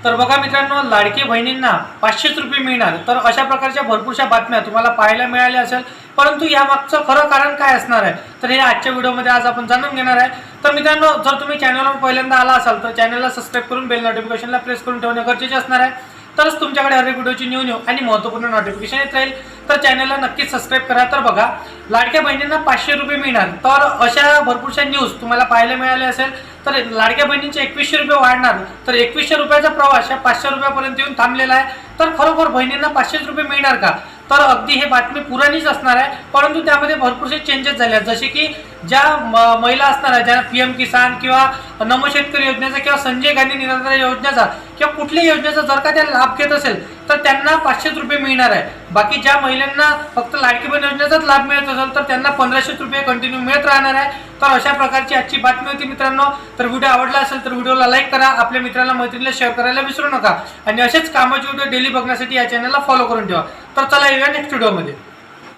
तर बघा मित्रांनो, लाडकी बहिणींना 500 रुपये मिळणार, तर अशा प्रकारच्या भरपूरशा बातम्या तुम्हाला पाहायला मिळाल्या असेल. परंतु यामागचं खरं कारण काय असणार आहे, तर हे आजच्या व्हिडिओमध्ये आज आपण जाणून घेणार आहे. तर मित्रांनो, जर तुम्ही चॅनलवर पहिल्यांदा आला असाल तर चॅनलला सबस्क्राईब करून बेल नोटिफिकेशनला प्रेस करून ठेवणे गरजेचे असणार आहे. तरच तुमच्याकडे हर एक व्हिडिओची न्यू आणि महत्त्वपूर्ण नोटिफिकेशन येत राहील. तर चॅनलला नक्कीच सबस्क्राईब करा. तर बघा, लाडक्या बहिणींना 500 रुपये मिळणार, तर अशा भरपूरशा न्यूज तुम्हाला पाहायला मिळाल्या असेल. तर लाडक्या बहिणींचे 2100 रुपये वाढणार, तर 2100 रुपयाचा प्रवास या 500 रुपयापर्यंत येऊन थांबलेला आहे. तर खरोखर बहिणींना 500 रुपये मिळणार का? तर अगदी हे बातमी पुराणीच असणार आहे, परंतु त्यामध्ये भरपूरसे चेंजेस झाले आहेत. जसे की ज्या महिला असणार आहेत, ज्यांना PM किसान किंवा नमो शेतकरी योजनेचा किंवा संजय गांधी निराधार योजनेचा किंवा कुठल्याही योजनेचा जर का त्या लाभ घेत असेल तर त्यांना 500 रुपये मिळणार आहे. बाकी ज्या महिलांना फक्त लाडकी बहीण योजनेचाच लाभ मिळत असेल तर त्यांना 1500 रुपये कंटिन्यू मिळत राहणार आहे. तर अशा प्रकारची आजची बातमी होती मित्रांनो. तर व्हिडिओ आवडला असेल तर व्हिडिओला लाईक करा, आपल्या मित्रांना मैत्रिणीला शेअर करायला विसरू नका आणि असेच कामाचे व्हिडिओ डेली बघण्यासाठी या चॅनलला फॉलो करून ठेवा. तर चला येऊया नेक्स्ट व्हिडिओमध्ये.